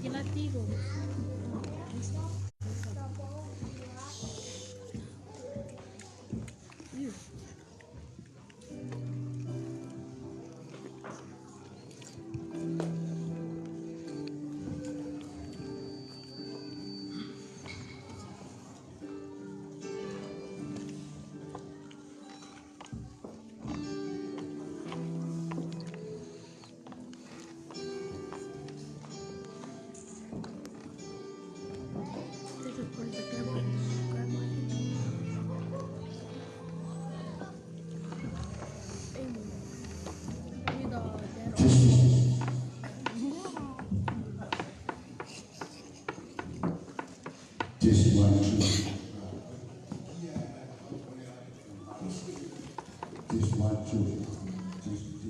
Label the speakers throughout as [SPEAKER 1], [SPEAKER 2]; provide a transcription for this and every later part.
[SPEAKER 1] Gelativo.
[SPEAKER 2] Just one, two. Just one, two. Just one, two.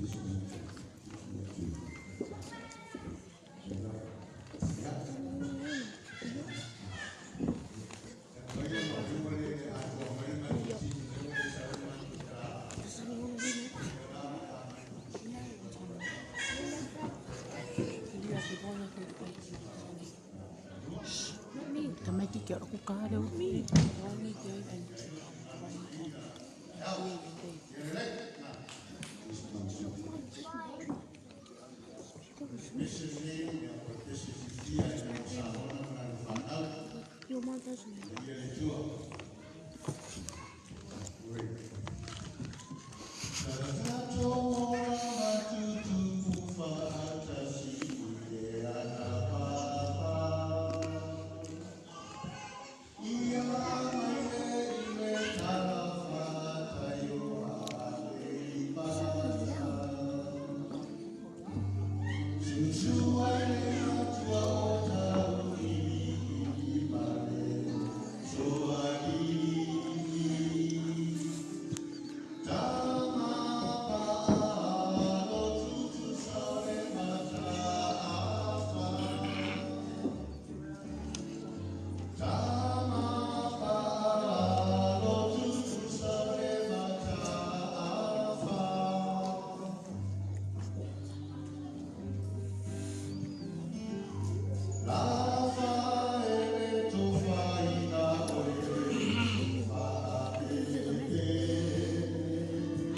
[SPEAKER 3] Kamay kikyo ako karaw.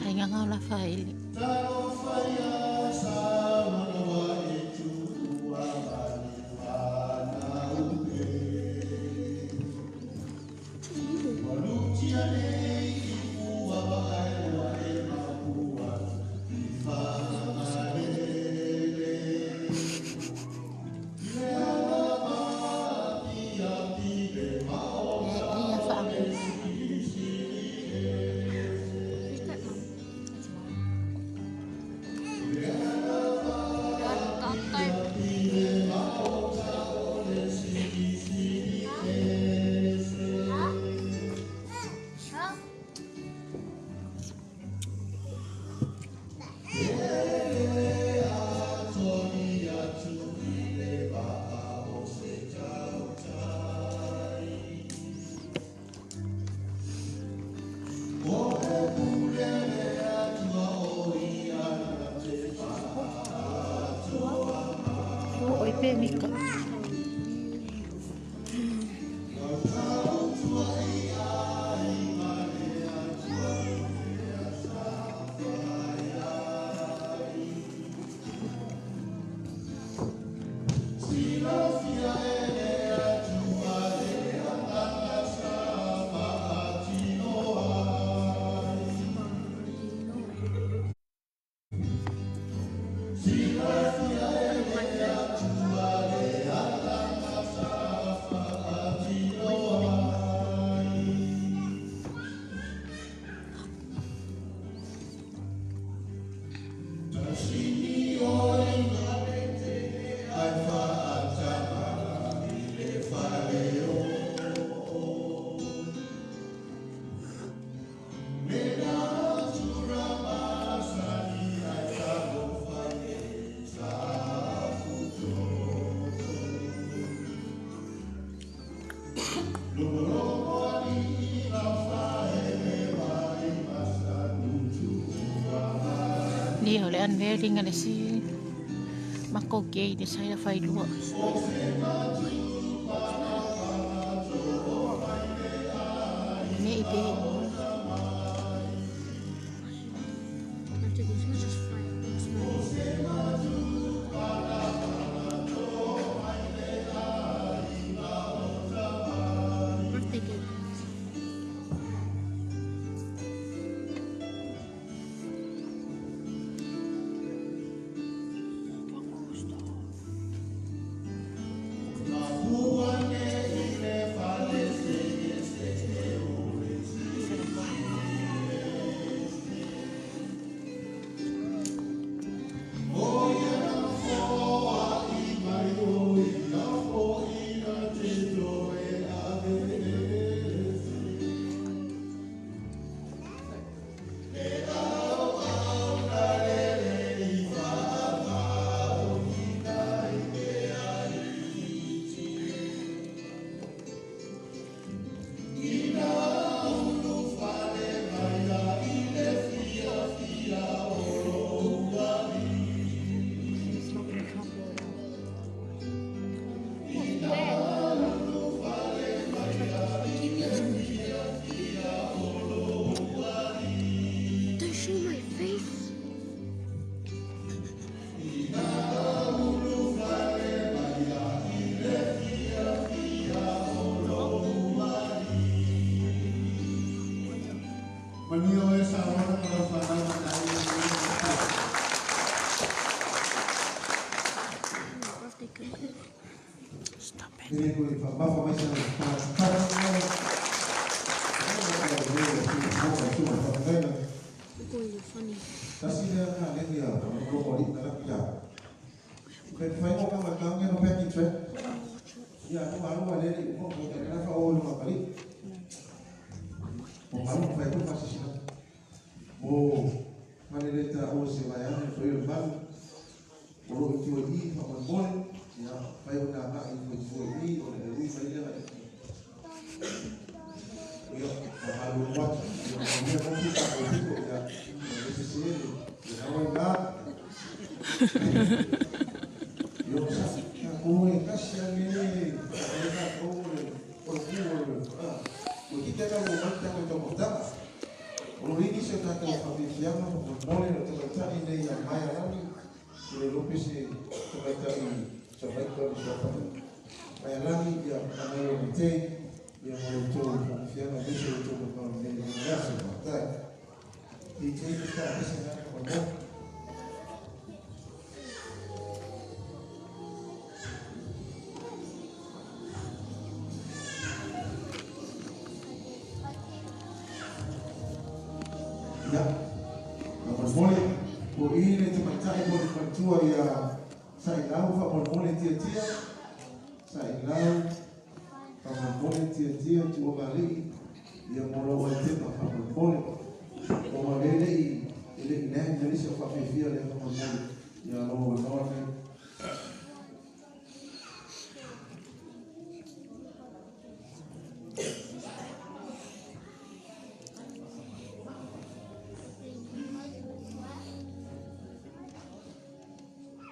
[SPEAKER 3] Ay nga nga Rafael. Ni ole unveiling ale si mako gay ni saya fai lua. Me ibe
[SPEAKER 1] After this, let's just fry it. Let's fry it. Birthday cake. Don't show my face.
[SPEAKER 2] Manio esa hora para falar
[SPEAKER 1] Birthday cake.
[SPEAKER 3] stop it.
[SPEAKER 2] Ini ko ipabafa maisha na para
[SPEAKER 1] Look, you're funny.
[SPEAKER 2] Kasi dia na lagi ya, ko body na lang ya. Kaya fai mo kama kama no peki tre. Ya, no malu wale ni mo ko na fa o no pali. Mo malu fai ko pasi sila. Mo maleta o se vai ana foi o ban. O que o di fa mo bon. Ya, fai una na i foi o di o le di fai dia. Yo, malu wat. Yo, mo ko kita ko ya. Ese sí, ya no hay nada. Yo, como en casa viene, como por aquí te hago un mal tema como está. Por inicio está que los familianos nos ponen los teletubbies de la Maya Rami y de López y teletubbies se recuerda su familia. Maya Rami ya a mí lo metí y a mí lo tuvo confiando en eso lo tuvo con el brazo, ¿verdad? Y ellos están haciendo como no. Ya, mole po ile tumatai po matua ya sai lau fa mole tia sai lau fa mole tia tu bali ya molo wa tema fa mole o mole ile ne jadi se fa fia le fa mole ya lo no ne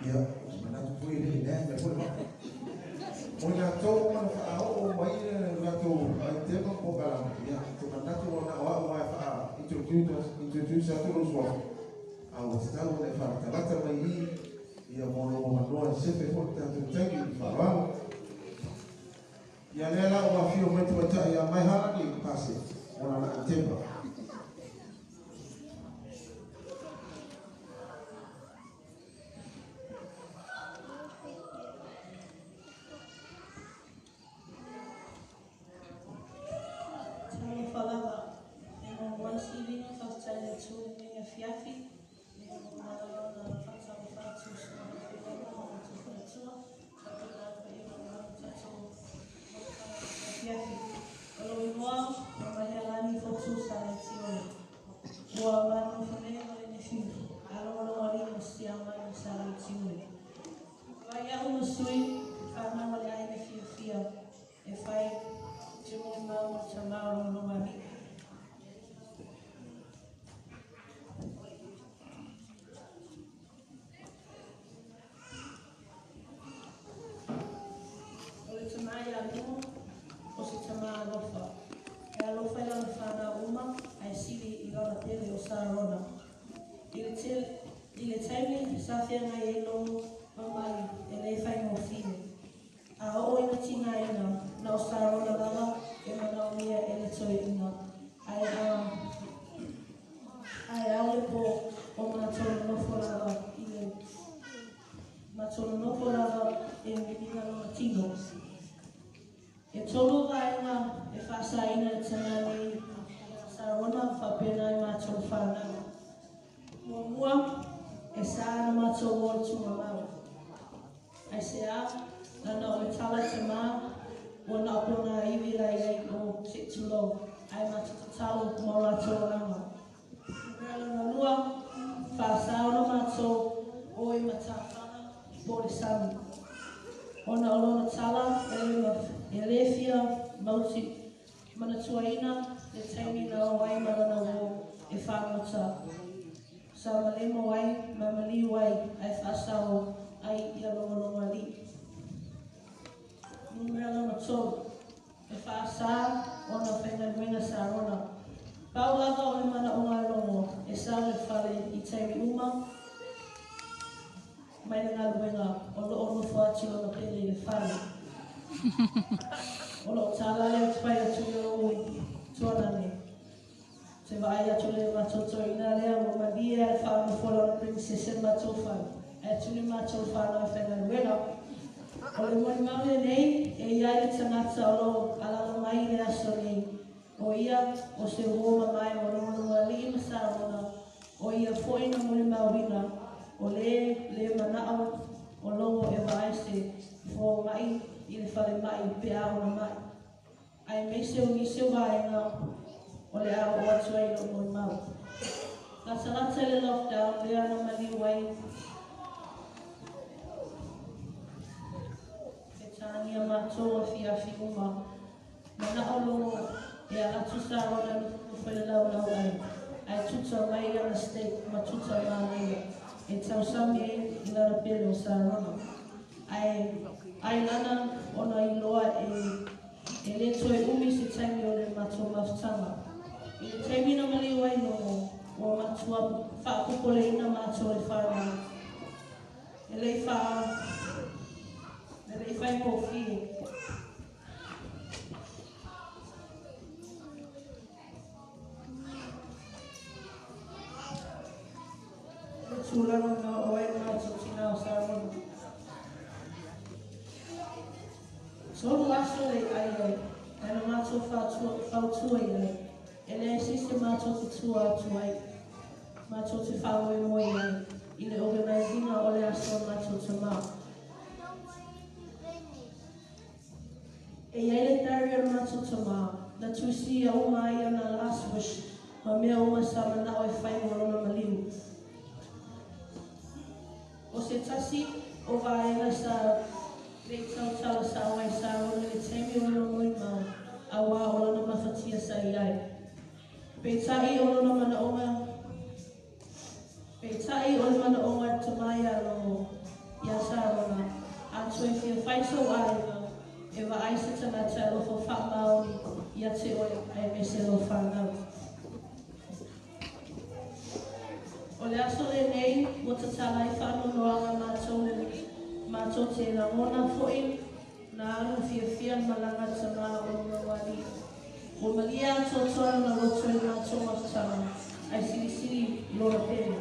[SPEAKER 2] ya, mana tu pun ini dah berpuluh. Mula tu mana faham, mana mula tu tema program. Ya, tu mana tu mana awak faham. Introduce satu ruswa. Awak tahu ni faham. Kata mai ya mulu mana sepe pun tu tadi faham. Ya lela awak fio macam macam ya mai hari ni pasir. Mana nak tema.
[SPEAKER 4] Kalau luar, banyak lagi fokus Tamara Romani. Ole Tamaya no, o se Tamara Lofa. E alofa I lana whana uma, ai siri I lana tele o Sarona. I le taimi, sa whianga I e longo, mamai, e le whai mo whine. A o ina tinga ina, na o Sarona lava, e mana o mia e le toi ina. Ai aole po o mātona nofo lava, I le mātona nofo lava e minina no tino. E tolo vaenga e whasaina e tana nei Sarona whapena I mātona whanau. Mua e sāna mātou o tunga mau. Ai se a, nana o le tala te mā, o na apona iwi rai ei o Sitsulo, ai mātou talo mō rātou ranga. Rela na lua, whāsaona mātou o I matawhana po le sami. O na olona tala, e lewhia mauti manatuaina, le taimi na o ai marana o e whanota. Sa malemo wai, mamali wai, ai whasao, ai I alonga li. Numera na tō, e whasa, o na whenga Sarona. Pau lava o le mana o ngā longo, e sa le whale I taimi uma, mai le ngā luenga, o lo ono whaati o na pele le whale. O lo tāla leo te pai atu I o tuanane. Se vai atu le matoto ina lea o madia e whaama whola na princesa matofai. E atu le matou whanau whenga luenga. O le moni maule nei, e iai le tangata o lo alala mai le aso nei. O ia, o se huoma mai o rongononga li Sarona. O ia foi na moni maurina. O le manao, o longo e vai se fo mai, I le whale mai, pe ao na mai. Ai meise o nise o vaenga, o le ao o atu ai no moni mau. Ka salata le lockdown, le ana mali wai, Tania mātou a whiawhi uma. Mana o longo e a atu Sarona nuku whele lau ai. Ai tuta mai ana state ma tuta mānea. E tau sami I lana pele o Sarona. Ai lana ona I loa e le toi umi se taimi o le mātou mawhtanga. I le taimi na mali wai no o mātua whaakupole ina mātou e whara. E lei wha e whai po whie. E tūlanga na o e mātou tina o Sarona. Solo aso le ai e na mātou whautua I ai. E le siste mātou te tua atu ai. Mātou te whau e moi ai. I le organizinga o le aso mātou te mā. E iai le tari ana mātou te mā. Na tusi a uma ai ana last wish. Ma mea uma sa manao e whai morona maliu. O se tasi o vaenga sa le tautala sa awai sa ona le temi o lona moi mau. A wā o lona mawhatia sa iai. Pe tai o lona mana onga. Pe tai o lona mana onga te mai alo ia sa ona. A tue fia whaiso aiga. E wa aise tana te alofo whamaori ia te oi ai me se lo whanau. O le aso le nei, mo ta tala I whanonoanga mātou te rangona foi, na anu fia malanga ta maa o mawari. O malia totoa na roto I mātou mawhtanga, ai siri loa pere.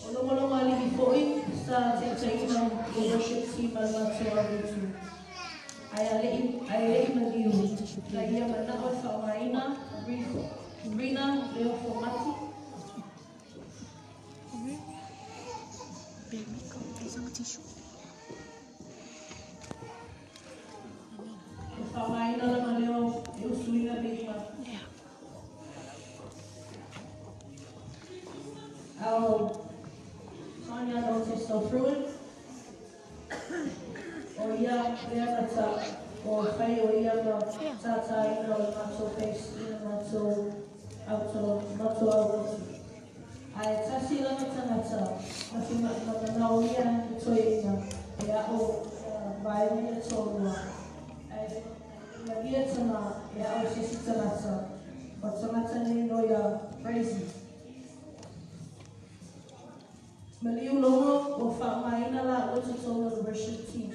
[SPEAKER 4] O longa alihi foi, sa te taina o worship team al mātou a rotu. Ai alei mariu, la ia manao e whaumaina, Rina leo formati.
[SPEAKER 3] Baby, go get some tissue.
[SPEAKER 4] Whaumaina lama leo e usuina bima.
[SPEAKER 3] Yeah.
[SPEAKER 4] Tanya don't say so fluid. O ia lea na ta o whai o ia na ta tangata ina o mato pesi ina mato auto. Ai tasi lana tangata na fi manau ia i toi ina e ao vai mea tōrua. Ai magia tana e ao sisi tangata o tangata ni noia crazy. Maliu longo o whaamaina la o te tōna worship team.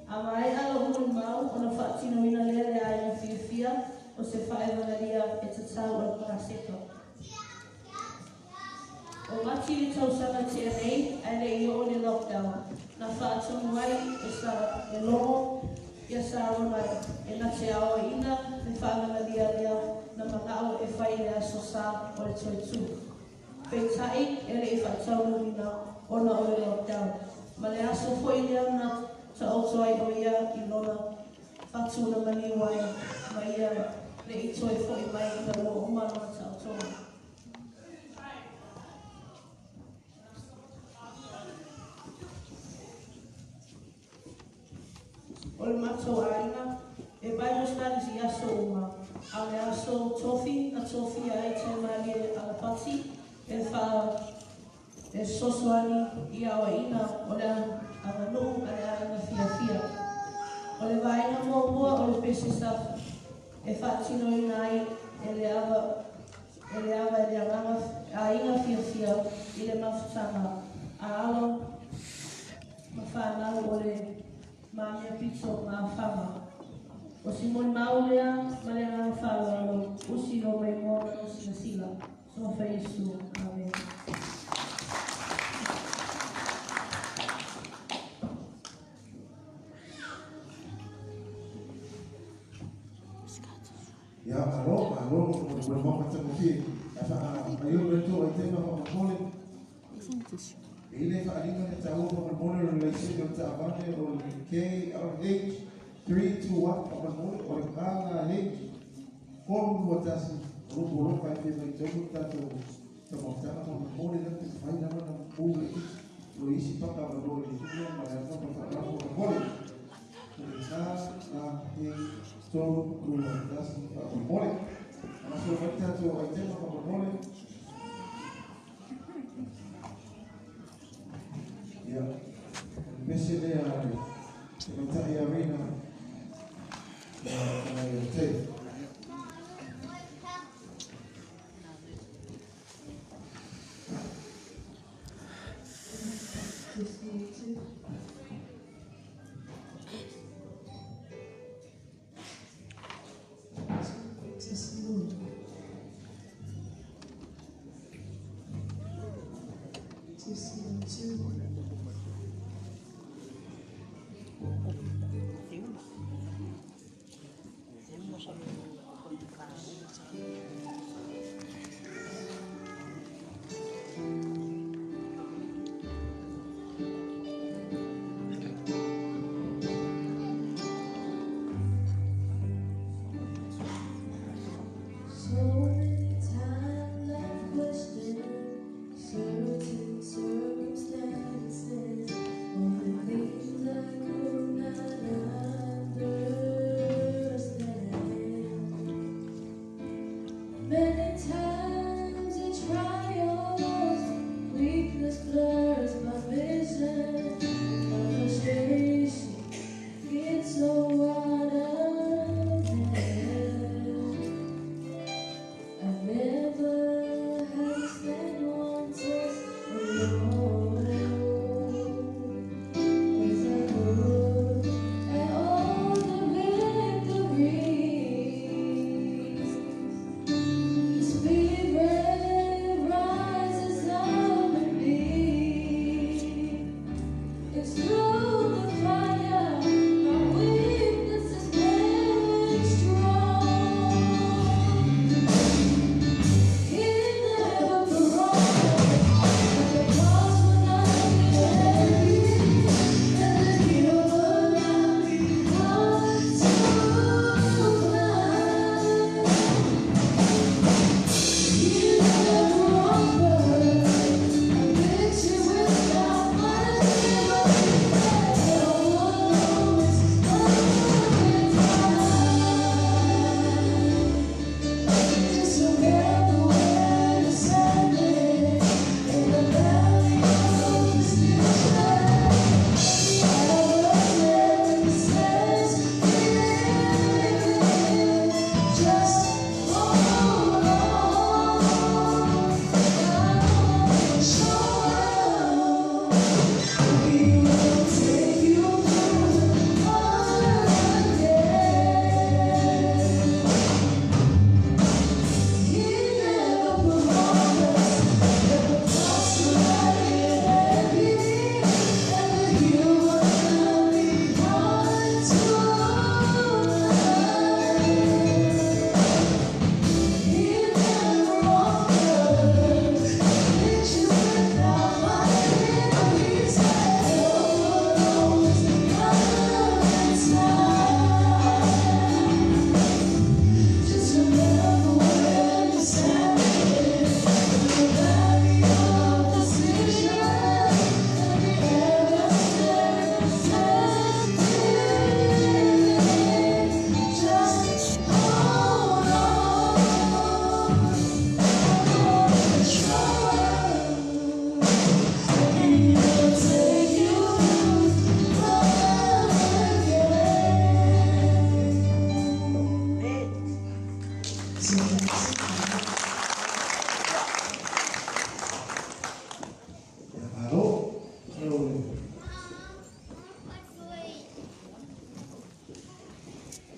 [SPEAKER 4] A mai ala hulu mau o na whaatino ina lele a ina whiawhia o se whaewangaria e te tau o Parasepa. O mati i tausanga tia nei, aile i o ni lockdown. Na whaatonu ai e sa e longo ia sa aronai e na te ao ina me whaewangaria lea na makao e whai lea so sa o le toitu. Peitai e le i whaataunu ina o na o le lockdown. Ma le aso foi lea na sa oto ai o ia i lona whatuna mani wai ma ia le i toi foi mai i na lo umano na sa oto. O le matou ainga e Bible studies i aso uma. A le aso tofi, na tofi ai te mali a la pati e wha e sosoani i awa ina o le ananu a le ana fia. O le vaina mua o le pese staff e whaatino ina ai e le ava e le anganga a ina fia i le mafutanga a alo ma whanau o le mamia pizzo ma fama. O Simon Maulea ma le anganga whalalo usi o mai mora o sila. So fa Yesu. Amen.
[SPEAKER 2] Ya, alo, bermau macam ni. Ayo betul, itu memang boleh. Ini keadaan yang tahu memang relation yang tak ada oleh KRH 321 memang oleh KRH. Kalau buat asal, orang kaya dia mencoba tahu termasuk memang boleh nanti final mana boleh. Lo isi pakai boleh itu yang mana pakai boleh. So, das boleh. Masuk kita tu item apa boleh? Ya, mesti dia minta Irina.
[SPEAKER 5] Certain circumstances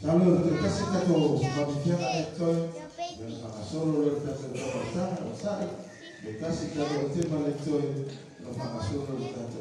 [SPEAKER 2] Saludos de casi todo, Patricia estoy, a solo lo que hace la Rosario, de casi todo el tema le estoy, los magazones de tanto,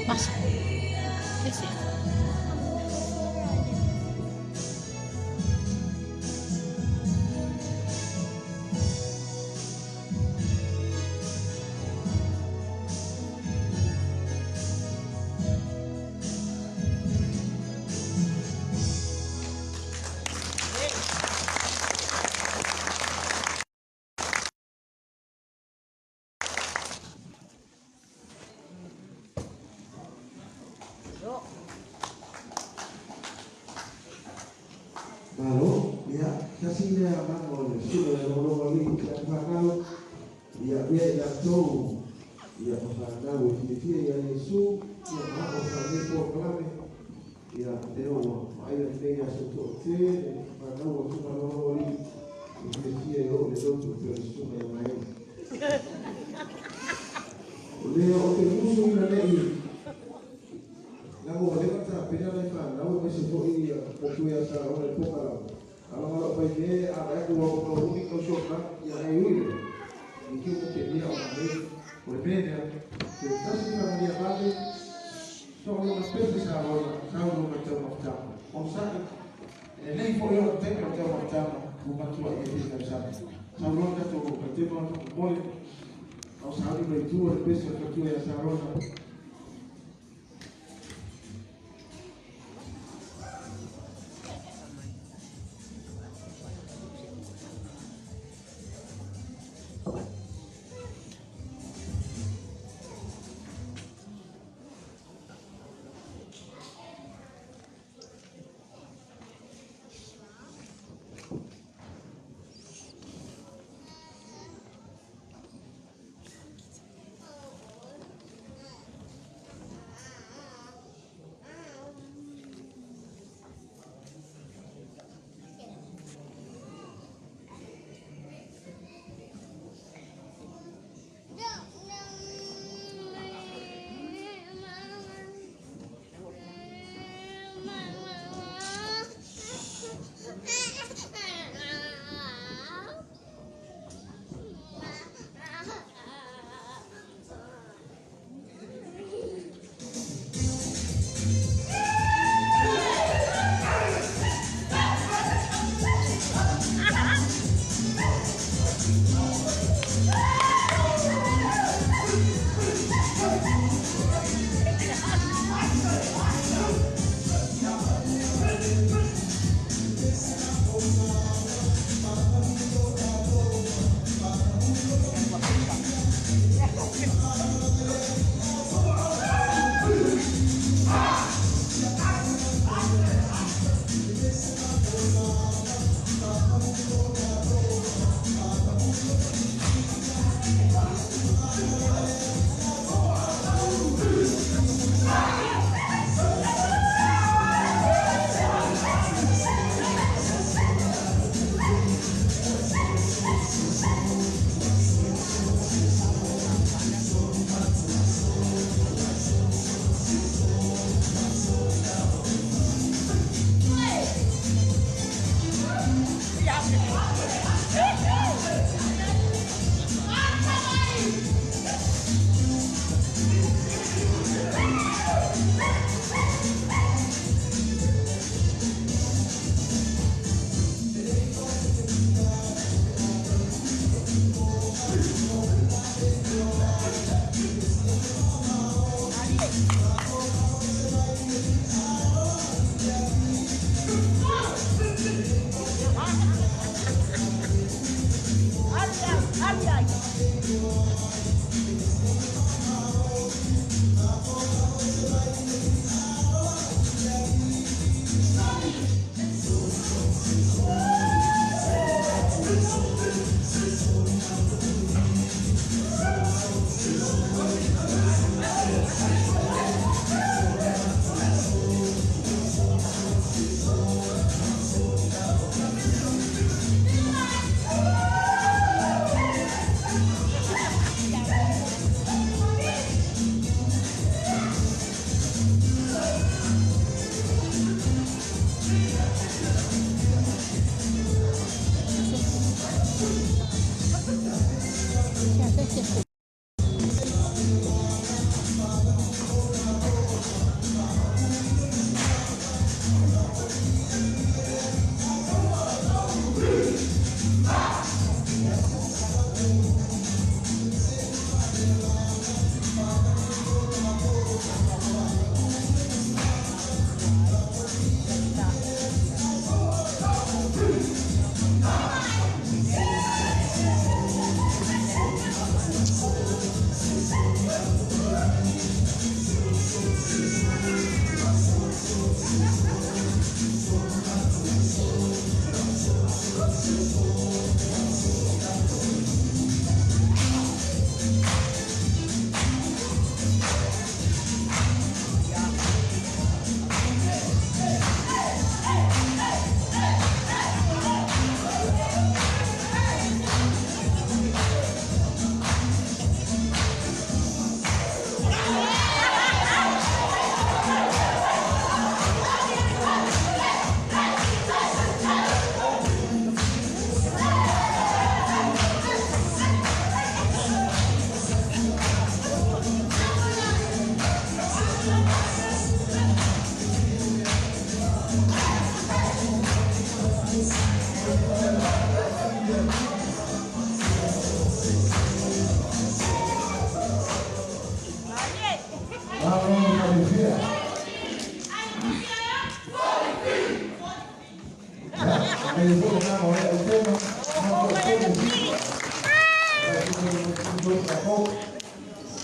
[SPEAKER 3] Masak. Yes, yeah.
[SPEAKER 2] Lalu, ya, kasihnya mango, sudah orang ini kita makan, ya dia tahu, ya masalah dia yang Yesus, ya mango kami kami, ya Deo, ayat dia suatu tu, mango semua orang ini, dia yo le doa tu semua yang lain. Dia orang musuh ini. Namu mereka tak pernah lepas, namu masih boleh fokus yang salah oleh pokal. Kalau pergi ada yang dua puluh kau syoklah, yang itu, mungkin mungkin dia orang lain berbeda. Kita semua dia bagi, soalnya spesies kalau macam macam, orang ini boleh orang macam bukan cuma ini saja. Kalau kita tu bertemu boleh, orang sahari berjual spesies berjual yang salah.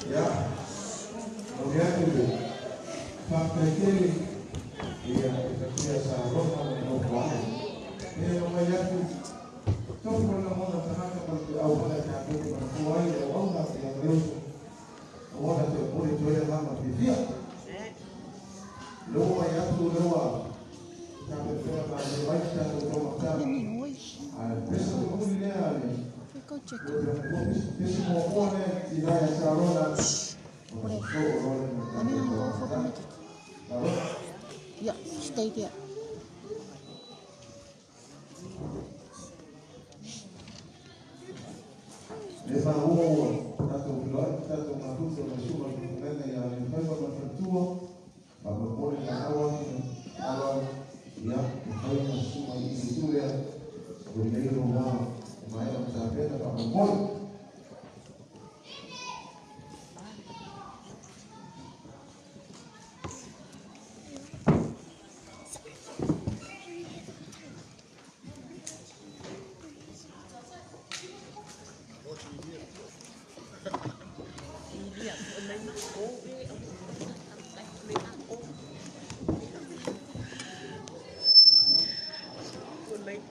[SPEAKER 2] Ya, kemudian itu fakta ini dia biasa roh dan roh. Ini namanya itu. Kau pernah mana tanah seperti awal yang aku berkuai awal yang terus awal yang boleh jual lama dia. Lalu yang tu lalu kami pernah berbaik dan bermakna. Besok kemudian
[SPEAKER 3] Go check.
[SPEAKER 2] besok mau tidak yang saronan.
[SPEAKER 3] Kami ang mga photo. Yeah, stay there.
[SPEAKER 2] Leva huo tanto pilot tanto matuto na shuma kunena ya mfano mafutuo mabopole na awa ya mfano shuma hizi tule ndio maana mtapenda pamoja.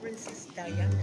[SPEAKER 5] Princess Diana.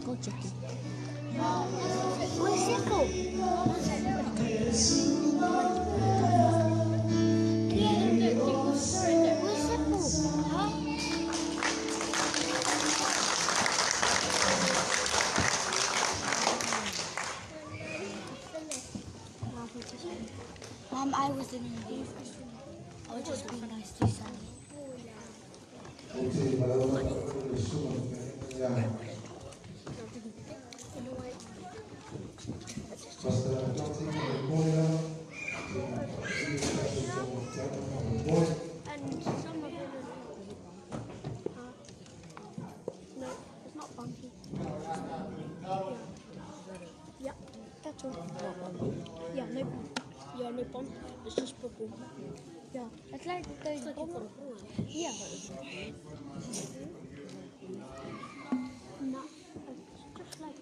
[SPEAKER 3] Go check it.
[SPEAKER 1] What's it for? What's it for? Huh? Mom, I was in India. I was just being nice to Sunny.
[SPEAKER 2] Jadi kalau orang semua yang pasal nanti boleh
[SPEAKER 1] And some of it no, it's not bumpy. Yeah, that's all. Yeah, no bump. Yeah, no bump. It's just bubble. Yeah, it's like those bubble. Yeah. No, it's just like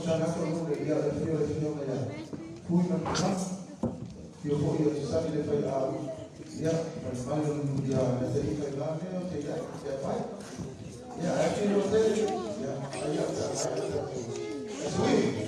[SPEAKER 2] tagato no le ia le fio ya. Fui na ka. Yo ho yo sa le fai a. Ya, mas mai no dia le te fai la me o te ya. Ya pai. Ya, actually no te. Ya, ya. Sweet.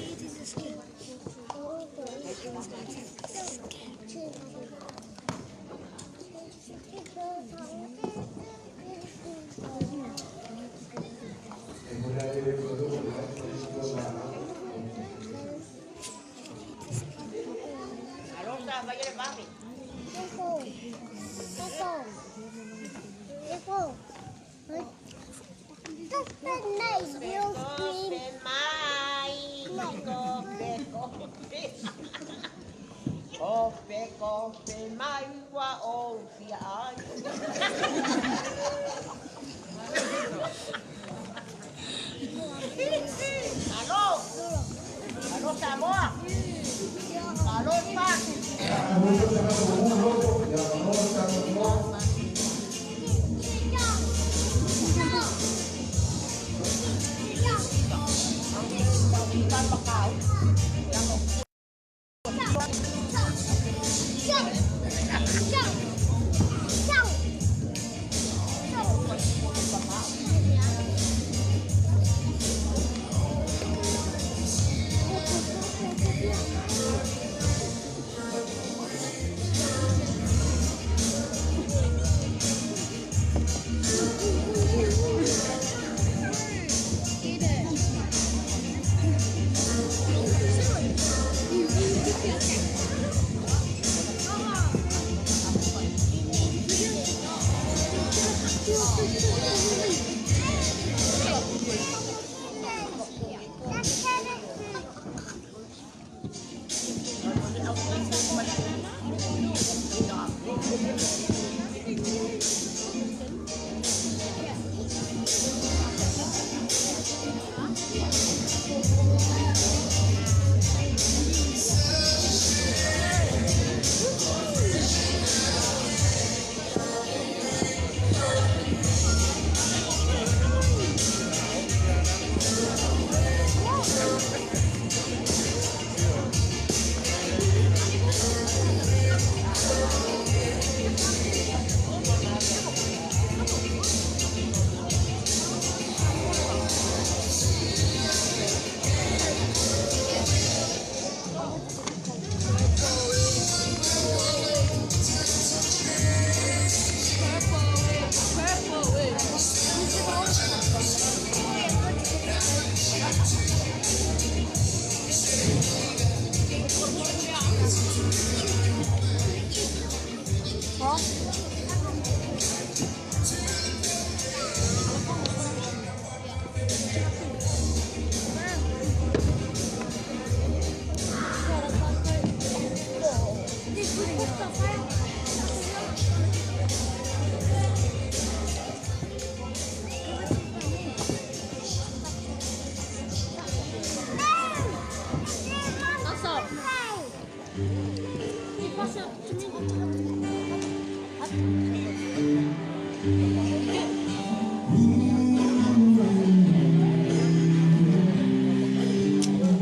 [SPEAKER 5] Kope mai wa o fia ai. Alô? Alô, Samoa? Alô, Pac?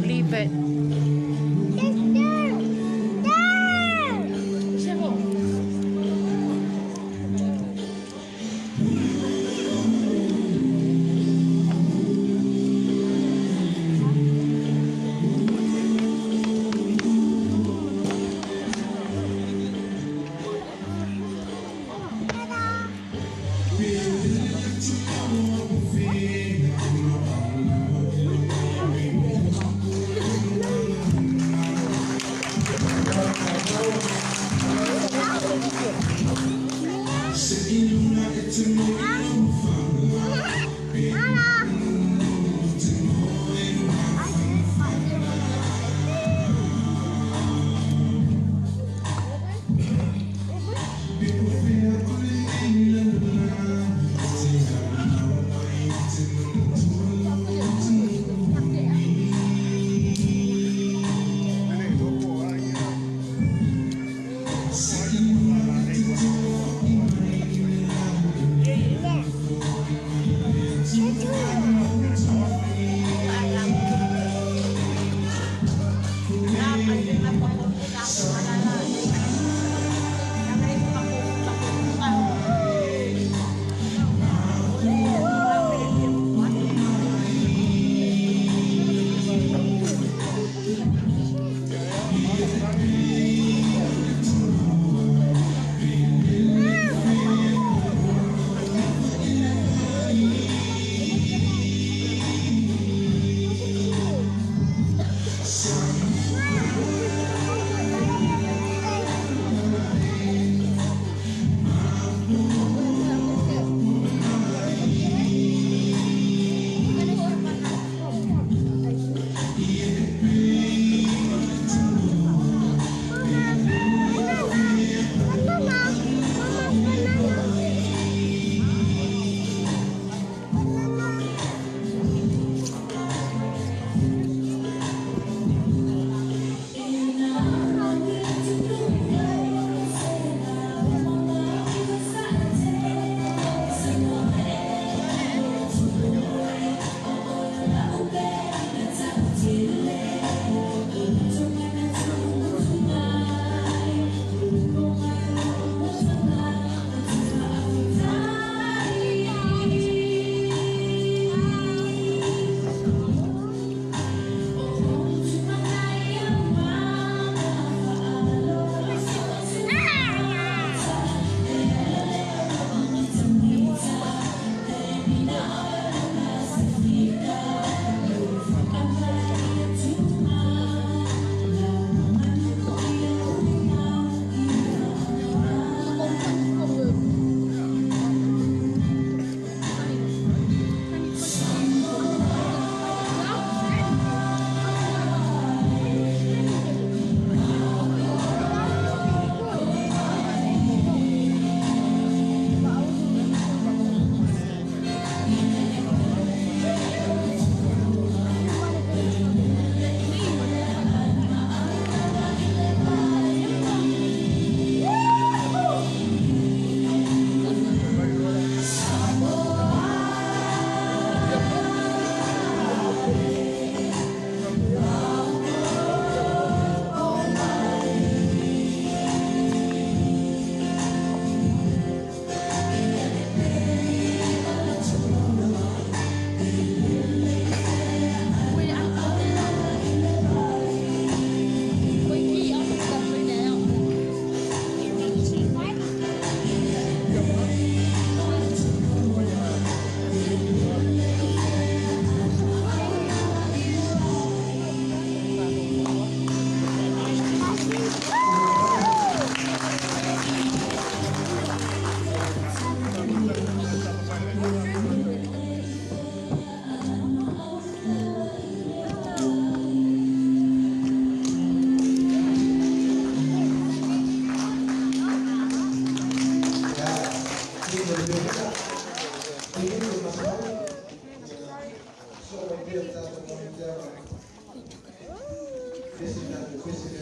[SPEAKER 3] Leave it.
[SPEAKER 2] Queste vere cose.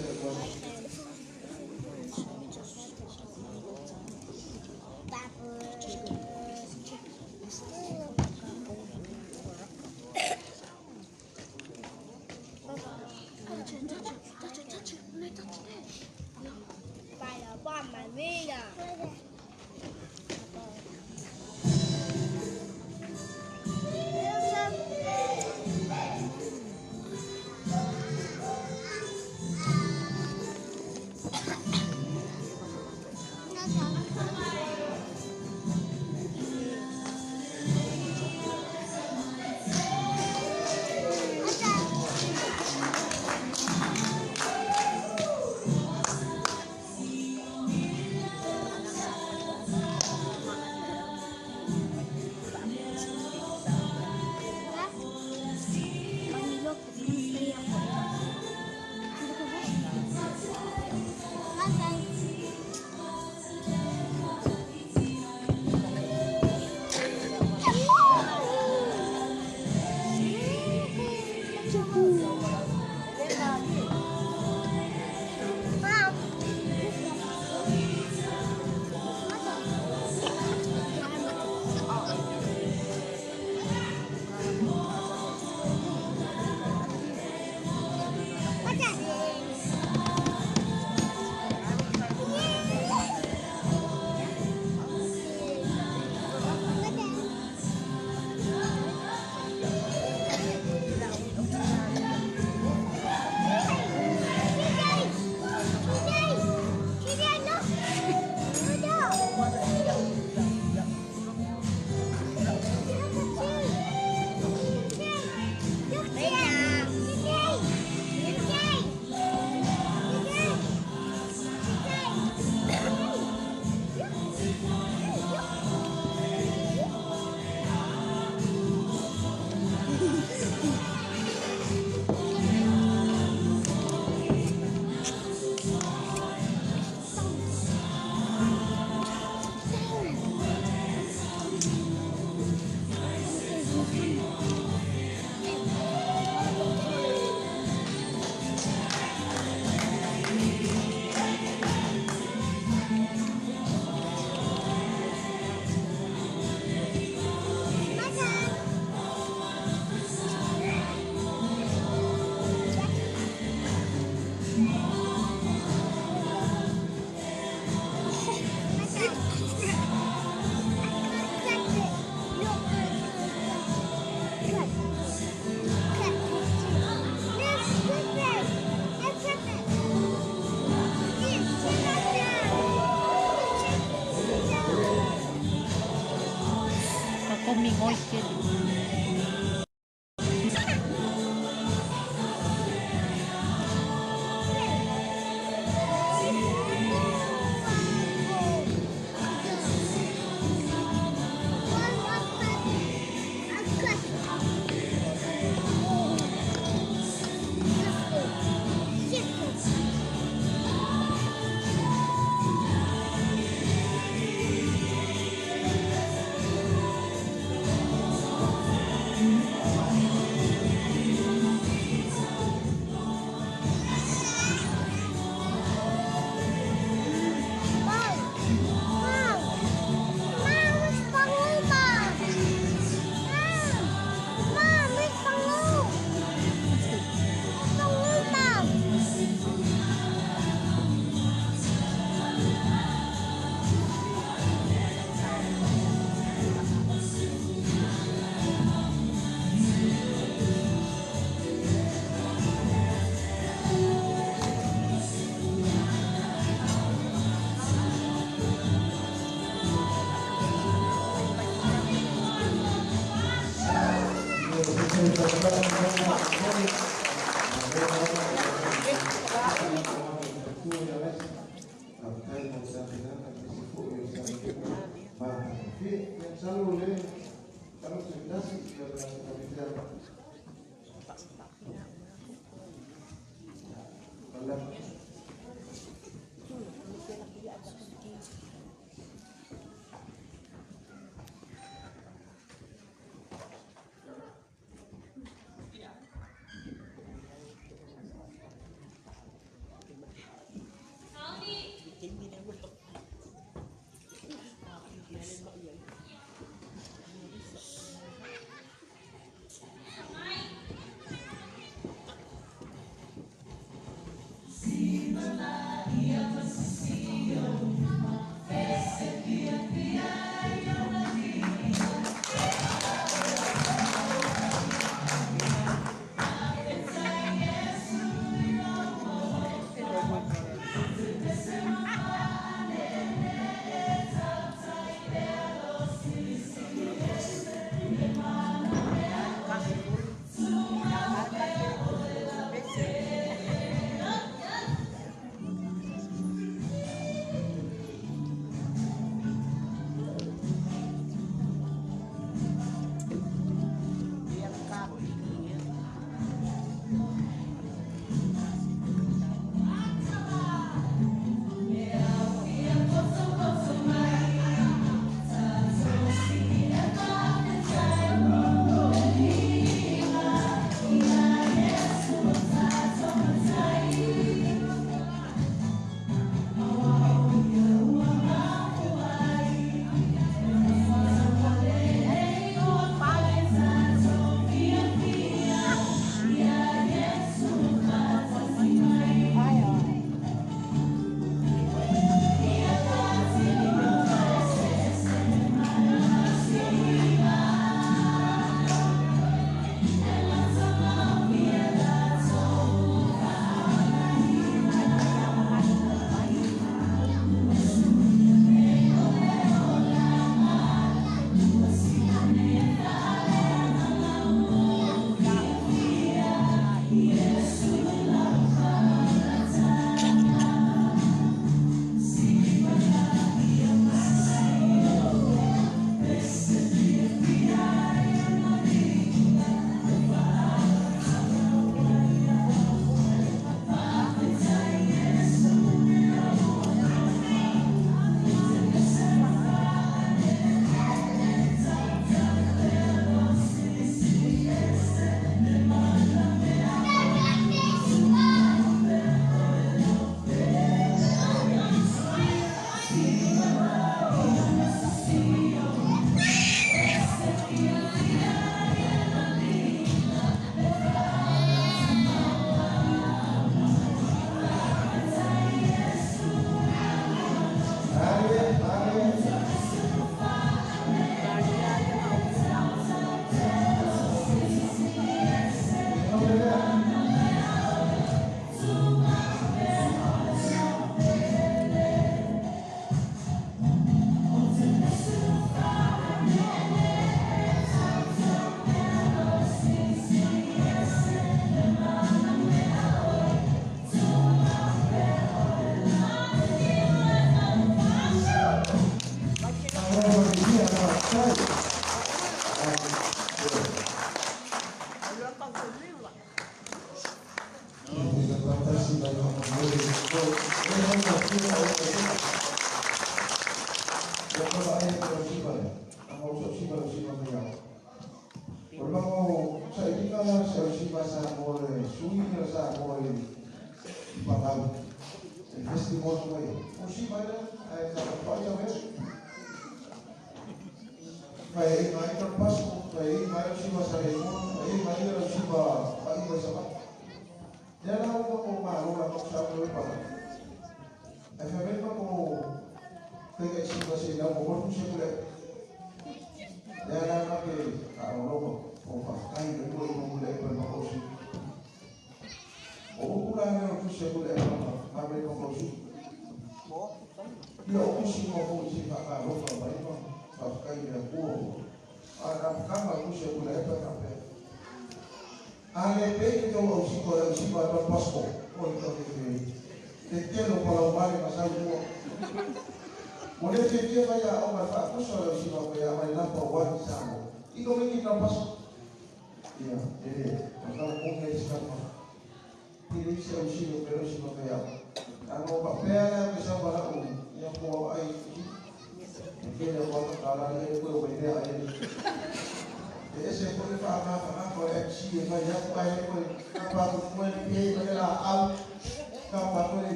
[SPEAKER 1] Vai là, mamma mia!
[SPEAKER 3] Ako mingoy kid.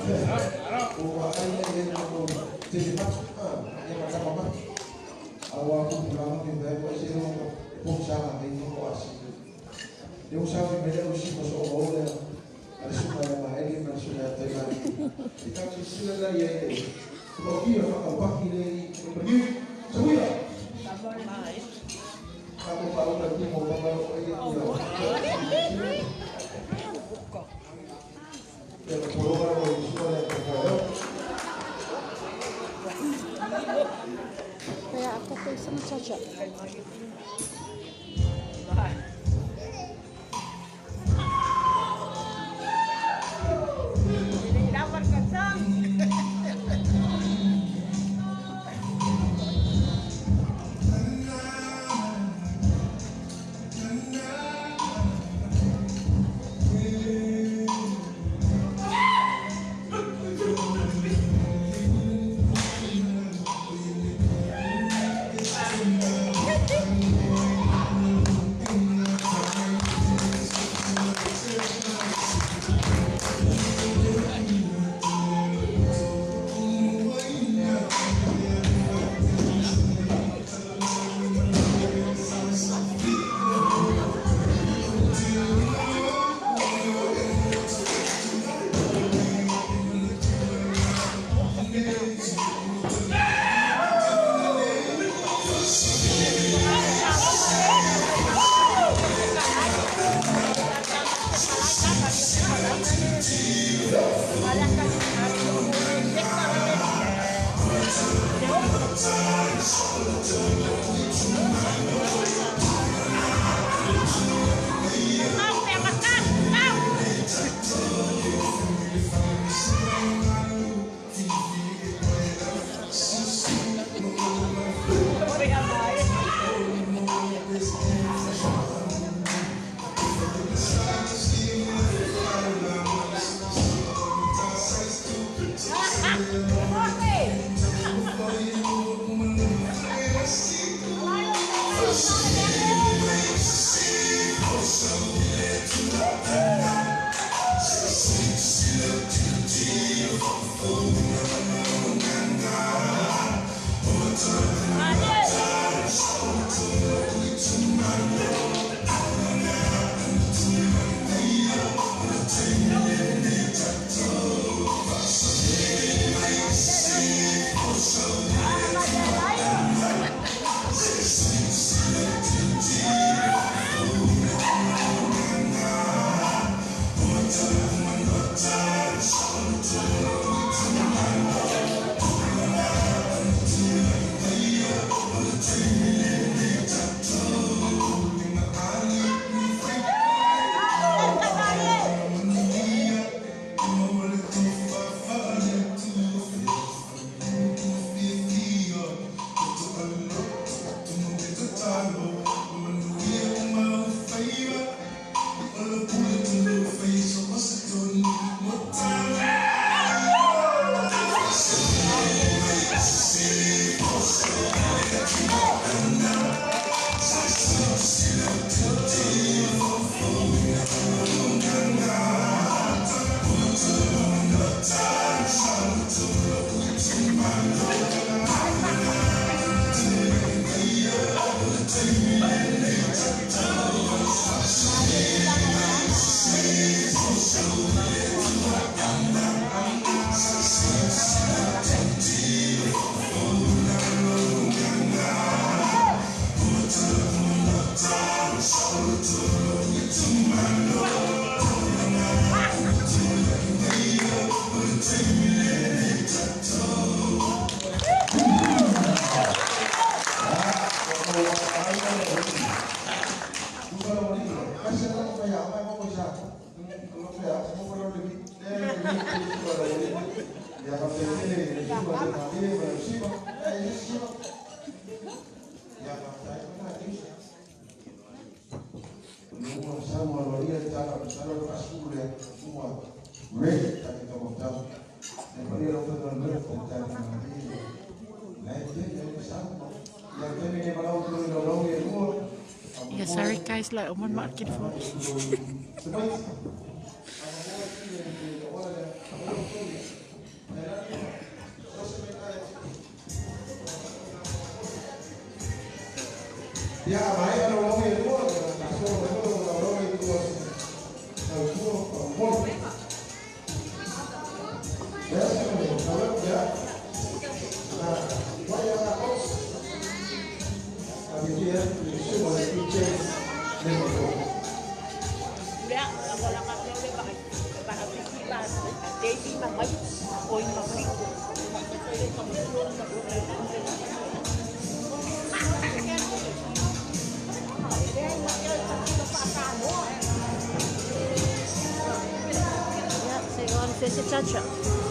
[SPEAKER 2] O ai e no te te pat e ma ka ma awa ku programa que vai vai ser um chama bem no quase eu sabe melhor o chico só o olha a sua ma ele mas sua te lá e tá se sila lá e o que eu faço para que ele pergi semua kamu tahu nanti mau gambar apa ini ya kalau orang mau semua yang terkadang
[SPEAKER 1] Kaya ako ko isang saja.
[SPEAKER 5] Dapat kacang.
[SPEAKER 3] Yeah, sorry guys, like I'm on market for.
[SPEAKER 2] Ya, vaya, no lo veo, no, pasó, no lo veo, algunos por ya se me acabó, ya. Vaya la cosa. A mi tía, le subo de pinche de motor.
[SPEAKER 5] Mira, ako lang ako ulit baka festival. Daisy mamay o yung mamay.
[SPEAKER 1] Yeah, say on, say si Chacha.